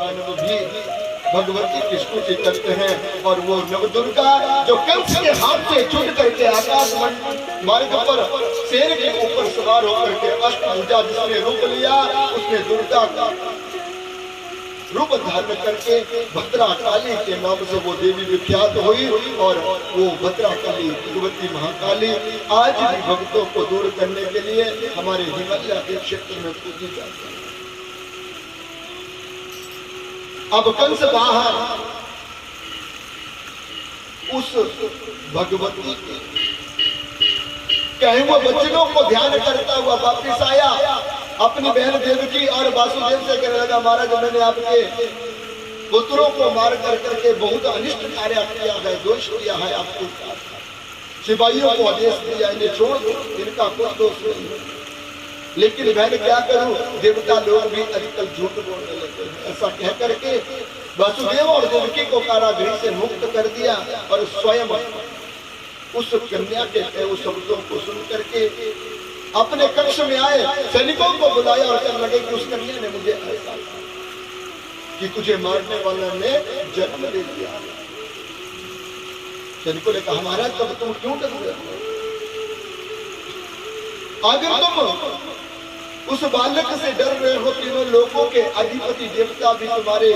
मानव भी भगवती की स्तुति करते हैं। और वो नवदुर्गा जो कंस के हाथ से छूट करके आकाश मार्ग पर शेर के ऊपर सवार होकर के अष्टभुजा जिसने रूप लिया, उसने दुर्गा का रूप धारण करके भद्रा काली के नाम से वो देवी विख्यात हुई। और वो भद्रा काली भगवती महाकाली आज भी भक्तों को दूर करने के लिए हमारे हिमालय के क्षेत्र में पूजी जाती है। अब कंस बाहर उस भगवती के कहे हुए वचनों को ध्यान करता हुआ वापिस आया, अपनी बहन देवकी और वासुदेव से कहने लगा, महाराज मैंने आपके पुत्रों को मार कर करके बहुत अनिष्ट कार्य किया है, दोष किया है, आपको सिपाहियों को आदेश दिया इन्हें छोड़ दो, इनका कोई दोष नहीं। लेकिन बहन क्या करूं, देवता लोग भी आजकल झूठ बोलने लगे हैं। ऐसा कह करके वासुदेव और देवकी को कारागृह से मुक्त कर दिया और स्वयं उस कन्या के उस शब्दों को सुन करके अपने कक्ष में आए, सैनिकों को बुलाया और कहने लगे कि उस कन्या ने मुझे ऐसा कि तुझे मारने वाला ने जन्म ले लिया। सैनिकों ने कहा, महाराज तब तुम क्यों डर रहे हो? अगर तुम उस बालक से डर रहे हो, तीनों लोगों के अधिपति देवता भी तुम्हारे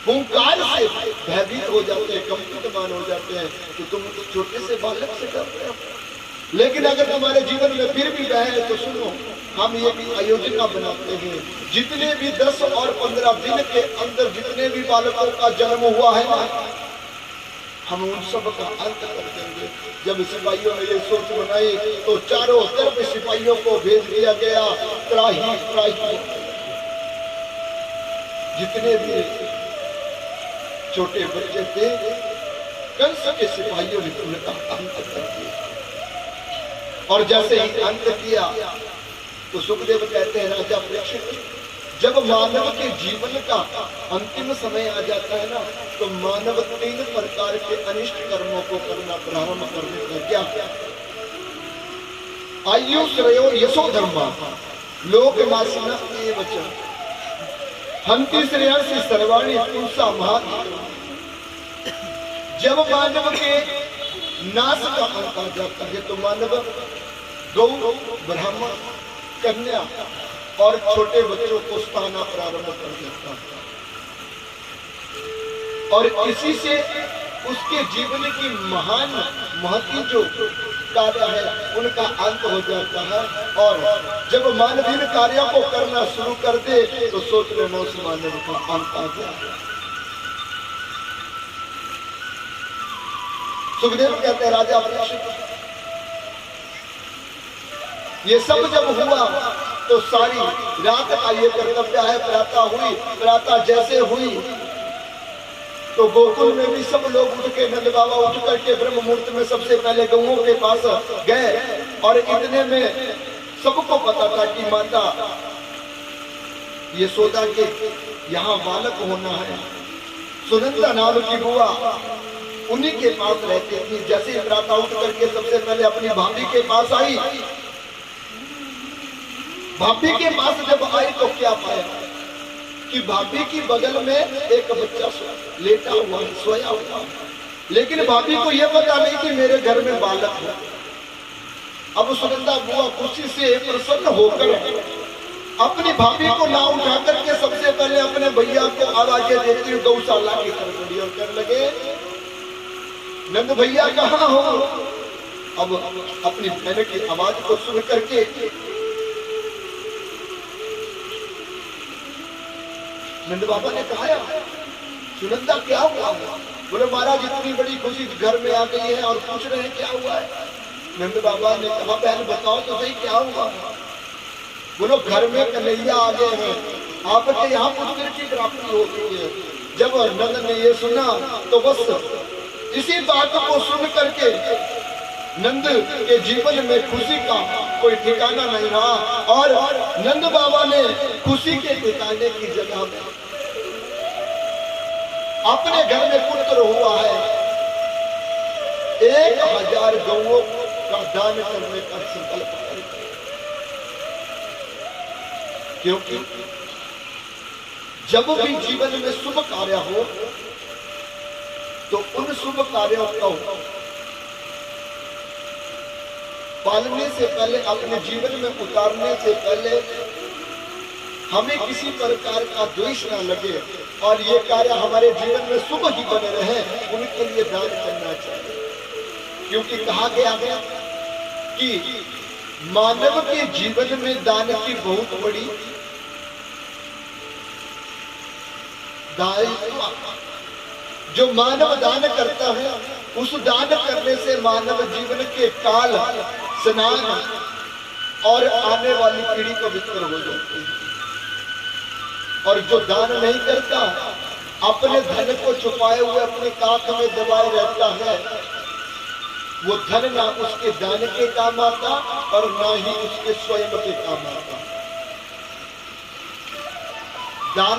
हुंकार से भयभीत हो जाते हैं, कंपितमान हो जाते हैं, तो तुम उस छोटे से बालक से डर रहे हो। लेकिन अगर तुम्हारे जीवन में फिर भी भय है तो सुनो, हम ये भी आयोजना बनाते हैं, जितने भी 10 और 15 दिन के अंदर जितने भी बालकों का जन्म हुआ है ना, हम उन सब का अंत कर देंगे। जब सिपाहियों ने ये सोच बनाई तो चारों तरफ सिपाहियों को भेज दिया गया, त्राही त्राही जितने भी छोटे बच्चे थे कंस के सिपाहियों ने उनका अंत कर दिया। और जैसे ही अंत किया तो सुखदेव कहते हैं, राजा परीक्षित, जब मानव के जीवन का अंतिम समय आ जाता है ना, तो मानव 3 प्रकार के अनिष्ट कर्मों को करना प्रारंभ कर देता है। क्या क्या? आयु श्रेयो यशो धर्मा लोकनाशिना वचन हंति श्रेयसी सर्वाणि पुंसा महान। जब मानव के नाश का अंत आ जाता है तो मानव गौ, ब्राह्मण, कन्या और छोटे बच्चों को स्थाना प्रारंभ कर देता है। और इसी से उसके जीवन की महान महती जो कार्य है उनका अंत हो जाता है। और जब मानव इन कार्यों को करना शुरू कर दे तो सोच लेना उस मानव का अंत आ गया। सुखदेव कहते हैं, राजा परीक्षित, ये सब जब हुआ तो सारी रात का ये कर्तव्य है, प्रातः हुई, प्रातः जैसे हुई तो गोकुल में भी सब लोग उठ के, नंद बाबा उठ करके ब्रह्म मुहूर्त में सबसे पहले गौओं के पास गए। और इतने में सबको पता था कि माता यशोदा के यहाँ बालक होना है। सुनंदा नाम की बुआ उन्हीं के पास रहती थी। जैसे ही प्रातः उठ करके सबसे पहले अपनी भाभी के पास आई, भाभी के पास जब आई तो क्या पाया कि भाभी की बगल में एक बच्चा लेटा हुआ, सोया हुआ। लेकिन भाभी को यह पता नहीं कि मेरे घर में बालक है। अब सुनंदा बुआ खुशी से प्रसन्न होकर अपनी भाभी को ना उठा करके सबसे पहले अपने भैया को आवाजें देती हुई गौशाला की तरफ बढ़ी और कहने लगे, नंद भैया कहाँ हो? अब अपनी बहन की आवाज को सुन करके नंद बाबा ने कहा, सुनंदा क्या हुआ? बोले महाराज इतनी बड़ी खुशी घर में आ गई है और पूछ रहे हैं क्या हुआ है। नंद बाबा ने कहा, बहन बताओ तो सही क्या हुआ? बोलो घर में कन्हैया आ गए हैं, आपके यहाँ पुत्र की प्राप्ति हो गई है। जब नंद ने ये सुना तो बस इसी बात को सुन करके नंद के जीवन में खुशी का कोई ठिकाना नहीं रहा। और नंद बाबा ने खुशी के ठिकाने की जगह में अपने घर में पुत्र हुआ है 1000 गौओं का दान करने का संकल्प करके। क्योंकि जब भी जीवन में शुभ कार्य हो तो उन शुभ कार्यों को पालने से पहले, अपने जीवन में उतारने से पहले हमें किसी प्रकार का द्वेष ना लगे और ये कार्य हमारे जीवन में शुभ ही बने रहे, उनके लिए दान करना चाहिए। क्योंकि कहा गया है कि मानव के जीवन में दान की बहुत बड़ी दायित्व। जो मानव दान करता है उस दान करने से मानव जीवन के काल, स्नान और आने वाली पीढ़ी पवित्र हो जाती है। और जो दान नहीं करता, अपने धन को छुपाए हुए अपने काख में दबाए रहता है, वो धन ना उसके दान के काम आता और ना ही उसके स्वयं के काम आता।